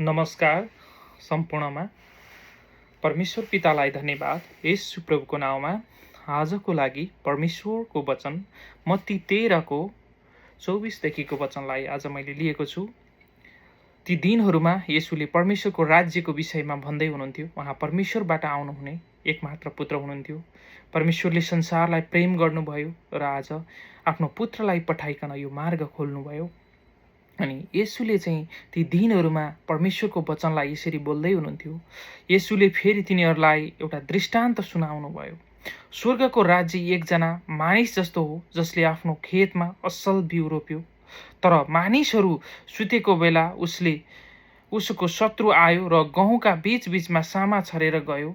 नमस्कार सम्पूर्णमा परमेश्वर पितालाई धन्यवाद। येशू प्रभुको नाउँमा आजको लागि परमेश्वरको वचन मत्ती 13को 24देखिको वचनलाई आज मैले लिएको छु। ती दिनहरूमा येशूले परमेश्वरको राज्यको विषयमा भन्दै हुनुहुन्थ्यो। उहाँ परमेश्वरबाट आउनुहुने एकमात्र पुत्र हुनुहुन्थ्यो। परमेश्वरले संसारलाई प्रेम गर्नुभयो र आज आफ्नो पुत्रलाई पठाइकन यो मार्ग खोल्नुभयो। अनि येशूले चाहिँ ती दिनहरूमा परमेश्वरको वचनलाई यसरी बोल्दै हुनुहुन्थ्यो। येशूले फेरि तिनीहरूलाई एउटा दृष्टान्त सुनाउनु भयो। स्वर्गको राज्य एकजना मानिस जस्तो हो जसले आफ्नो खेतमा असल बिउ रोप्यो। तर मानिसहरू सुतेको बेला उसको शत्रु आयो र गहुँका बीचबीचमा सामा छरेर गयो।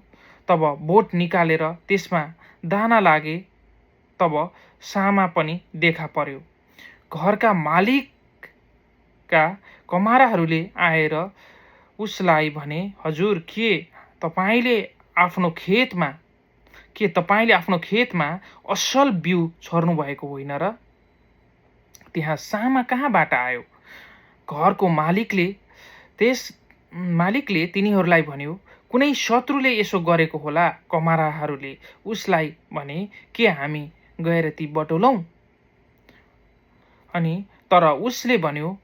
तब बोट निकालेर त्यसमा दाना लागे, तब सामा पनि देखा पर्यो। घरका मालिक कमाराहरूले आएर उसलाई भने, हजुर, के तपाईँले आफ्नो खेतमा असल बिउ छर्नु भएको होइन र? त्यहाँ सामा कहाँबाट आयो? घरको मालिकले तिनीहरूलाई भन्यो, कुनै शत्रुले यसो गरेको होला। कमाराहरूले उसलाई भने, के हामी गएर ती बटुलौँ? अनि तर उसले भन्यो,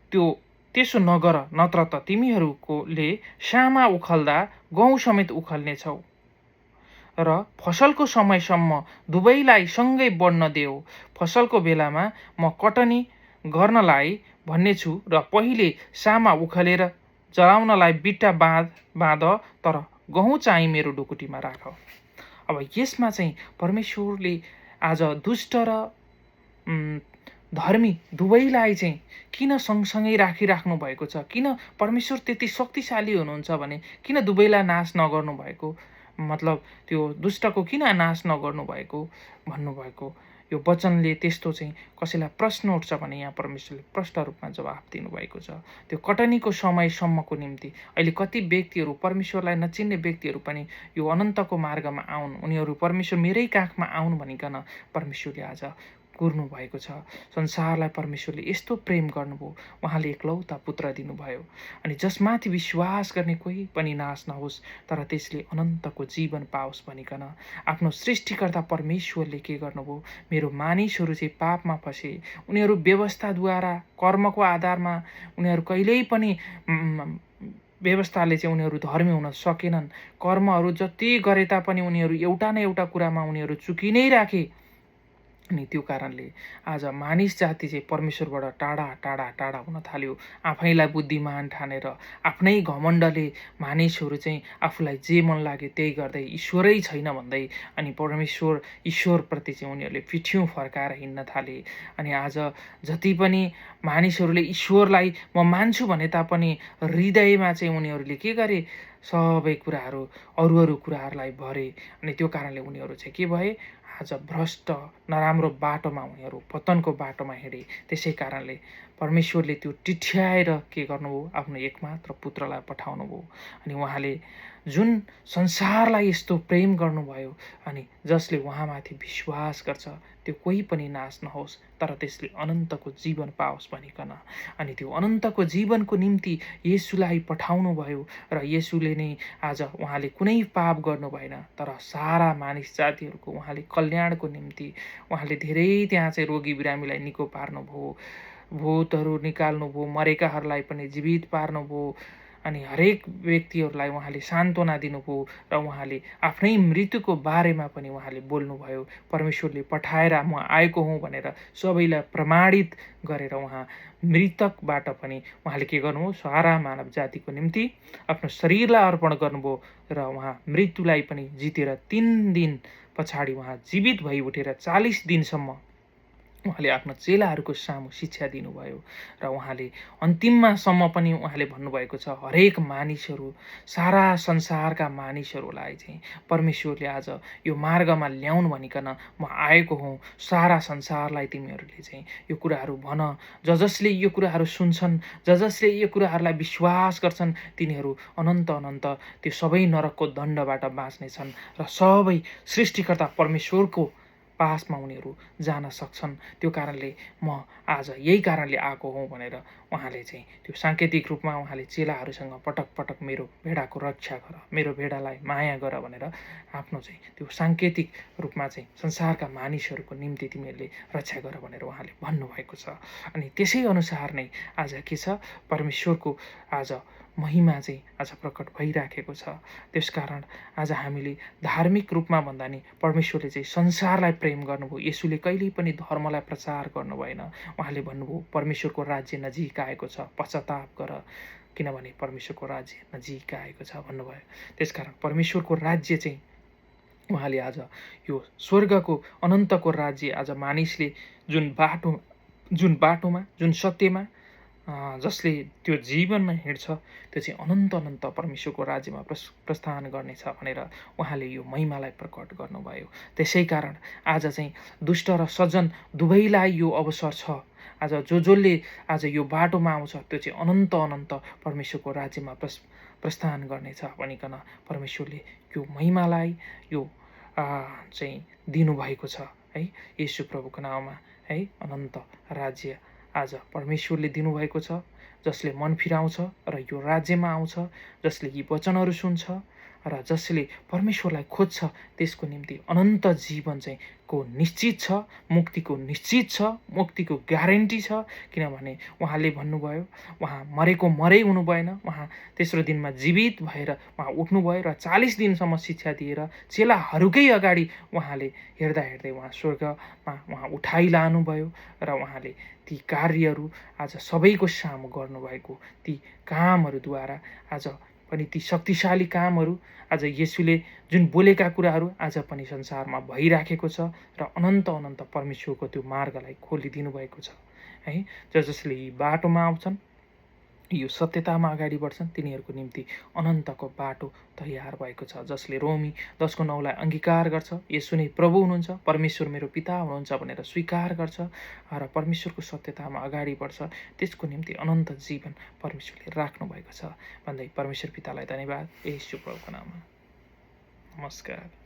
त्यसो नगर, नत्र त तिमीहरूले सामा उखल्दा गहुँ समेत उखल्नेछौ। र फसलको समयसम्म दुवैलाई सँगै बढ्न देऊ। फसलको बेलामा म कटनी गर्नलाई भन्नेछु र पहिले सामा उखलेर जलाउनलाई बिट्टा बाँध, तर गहुँ चाहिँ मेरो ढुकुटीमा राख। अब यसमा चाहिँ परमेश्वरले आज दुष्ट र धर्मी दुवैलाई चाहिँ किन सँगसँगै राखिराख्नु भएको छ? किन परमेश्वर त्यति शक्तिशाली हुनुहुन्छ भने किन दुवैलाई नाश नगर्नु भएको? मतलब त्यो दुष्टको किन नाश नगर्नु भएको भन्नुभएको? यो वचनले त्यस्तो चाहिँ कसैलाई प्रश्न उठ्छ भने यहाँ परमेश्वरले प्रष्ट रूपमा जवाफ दिनुभएको छ। त्यो कटनीको समयसम्मको निम्ति अहिले कति व्यक्तिहरू परमेश्वरलाई नचिन्ने व्यक्तिहरू पनि यो अनन्तको मार्गमा आउन्, उनीहरू परमेश्वर मेरै काखमा आउन् भनिकन परमेश्वरले आज कुर्नु भएको छ। संसारलाई परमेश्वरले यस्तो प्रेम गर्नुभयो, उहाँले एकलौता पुत्र दिनुभयो। अनि जसमाथि विश्वास गर्ने कोही पनि नाश नहोस्, तर त्यसले अनन्तको जीवन पाओस् भनिकन आफ्नो सृष्टिकर्ता परमेश्वरले के गर्नुभयो? मेरो मानिसहरू चाहिँ पापमा फसे, उनीहरू व्यवस्थाद्वारा कर्मको आधारमा उनीहरू कहिल्यै पनि व्यवस्थाले चाहिँ उनीहरू धर्मी हुन सकेनन्। कर्महरू जति गरे तापनि उनीहरू एउटा न एउटा कुरामा उनीहरू चुकि नै राखे। अनि त्यो कारणले आज मानिस जाति चाहिँ परमेश्वरबाट टाढा हुन थाल्यो। आफैलाई बुद्धिमान ठानेर आफ्नै घमण्डले मानिसहरू चाहिँ आफूलाई जे मन लागे त्यही गर्दै ईश्वरै छैन भन्दै अनि ईश्वरप्रति चाहिँ उनीहरूले पिठ्यौँ फर्काएर हिँड्न थाले। अनि आज जति पनि मानिसहरूले ईश्वरलाई म मान्छु भने तापनि हृदयमा चाहिँ उनीहरूले के गरे? सबै कुराहरू अरू कुराहरूलाई भरे। अनि त्यो कारणले उनीहरू चाहिँ के भए? आज भ्रष्ट नराम्रो बाटोमा उनीहरू पतनको बाटोमा हिँडे। त्यसै कारणले परमेश्वरले त्यो टिठ्याएर के गर्नुभयो? आफ्नो एकमात्र पुत्रलाई पठाउनुभयो। अनि उहाँले जुन संसारलाई यस्तो प्रेम गर्नुभयो अनि जसले उहाँमाथि विश्वास गर्छ त्यो कोही पनि नाश नहोस्, तर त्यसले अनन्तको जीवन पाओस् भनिकन अनि त्यो अनन्तको जीवनको निम्ति येशूलाई पठाउनु भयो। र येशूले नै आज उहाँले कुनै पाप गर्नु भएन, तर सारा मानिस जातिहरूको उहाँले कल्याणको निम्ति उहाँले धेरै त्यहाँ चाहिँ रोगी बिरामीलाई निको पार्नुभयो, भूतहरू निकाल्नुभयो, मरेकाहरूलाई पनि जीवित पार्नुभयो। अनि हरेक व्यक्तिहरूलाई उहाँले सान्त्वना दिनुभयो र उहाँले आफ्नै मृत्युको बारेमा पनि उहाँले बोल्नुभयो। परमेश्वरले पठाएर म आएको हुँ भनेर सबैलाई प्रमाणित गरेर उहाँ मृतकबाट पनि उहाँले के गर्नुभयो? सारा मानव जातिको निम्ति आफ्नो शरीरलाई अर्पण गर्नुभयो र उहाँ मृत्युलाई पनि जितेर 3 दिन पछाडि उहाँ जीवित भई उठेर 40 दिनसम्म उहाँले आफ्नो चेलाहरूको सामु शिक्षा दिनुभयो। र उहाँले अन्तिममासम्म पनि उहाँले भन्नुभएको छ, हरेक मानिसहरू, सारा संसारका मानिसहरूलाई चाहिँ परमेश्वरले आज यो मार्गमा ल्याउनु भनिकन म आएको हुँ। सारा संसारलाई तिमीहरूले चाहिँ यो कुराहरू भन। जसले यो कुराहरू सुन्छन्, जसले यो कुराहरूलाई विश्वास गर्छन्, तिनीहरू अनन्त त्यो सबै नरकको दण्डबाट बाँच्नेछन् र सबै सृष्टिकर्ता परमेश्वरको पासमा उनीहरू जान सक्छन्। त्यो कारणले म आज यही कारणले आएको हुँ भनेर उहाँले चाहिँ त्यो साङ्केतिक रूपमा उहाँले चेलाहरूसँग पटक पटक मेरो भेडाको रक्षा गर, मेरो भेडालाई माया गर भनेर आफ्नो चाहिँ त्यो साङ्केतिक रूपमा चाहिँ संसारका मानिसहरूको निम्ति तिमीहरूले रक्षा गर भनेर उहाँले भन्नुभएको छ। अनि त्यसै अनुसार नै आज के छ, परमेश्वरको आज महिमा चाहिँ आज प्रकट भइराखेको छ। त्यसकारण आज हामीले धार्मिक रूपमा भन्दा नि परमेश्वरले चाहिँ संसारलाई प्रेम गर्नुभयो। येशूले कहिल्यै पनि धर्मलाई प्रचार गर्नु भएन। उहाँले भन्नुभयो परमेश्वरको राज्य नजिक आएको छ, पश्चाताप गर किनभने परमेश्वरको राज्य नजिक आएको छ भन्नुभयो। त्यसकारण परमेश्वरको राज्य चाहिँ उहाँले आज यो स्वर्गको अनन्तको राज्य आज मानिसले जुन बाटोमा जुन सत्यमा जसले त्यो जीवनमा हिँड्छ त्यो चाहिँ अनन्त अनन्त परमेश्वरको राज्यमा प्रस्थान गर्नेछ भनेर उहाँले यो महिमालाई प्रकट गर्नुभयो। त्यसै कारण आज चाहिँ दुष्ट र सज्जन दुवैलाई यो अवसर छ। आज जसले आज यो बाटोमा आउँछ त्यो चाहिँ अनन्त अनन्त परमेश्वरको राज्यमा प्रस्थान गर्नेछ भनिकन परमेश्वरले यो महिमालाई यो चाहिँ दिनुभएको छ है। येशू प्रभुको नाममा है अनन्त राज्य आज परमेश्वरले दिनुभएको छ। जसले मन फिराउँछ र यो राज्यमा आउँछ, जसले यी वचनहरू सुन्छ र जसले परमेश्वरलाई खोज्छ त्यसको निम्ति अनन्त जीवन चाहिँ को निश्चित छ, मुक्तिको निश्चित छ, मुक्तिको ग्यारेन्टी छ। किनभने उहाँले भन्नुभयो उहाँ मरेको मरै हुनु भएन, उहाँ तेस्रो दिनमा जीवित भएर उहाँ उठ्नुभयो र 40 दिनसम्म शिक्षा दिएर चेलाहरूकै अगाडि उहाँले हेर्दा हेर्दै उहाँ स्वर्गमा उहाँ उठाइलानुभयो र उहाँले ती कार्यहरू आज सबैको सामु गर्नुभएको ती कामहरूद्वारा आज पनि ती शक्तिशाली कामहरू आज येशूले जुन बोलेका कुराहरू आज पनि संसारमा भइराखेको छ र अनन्त अनन्त परमेश्वरको त्यो मार्गलाई खोलिदिनु भएको छ है। जसले यी बाटोमा आउँछन्, यो सत्यतामा अगाडि बढ्छन्, तिनीहरूको निम्ति अनन्तको बाटो तयार भएको छ। जसले रोमी 10:9 अंगीकार गर्छ, येशू नै प्रभु हुनुहुन्छ, परमेश्वर मेरो पिता हुनुहुन्छ भनेर स्वीकार गर्छ र परमेश्वरको सत्यतामा अगाडि बढ्छ, त्यसको निम्ति अनन्त जीवन परमेश्वरले राख्नु भएको छ भन्दै परमेश्वर पितालाई धन्यवाद। येशू प्रभुको नाममा नमस्कार।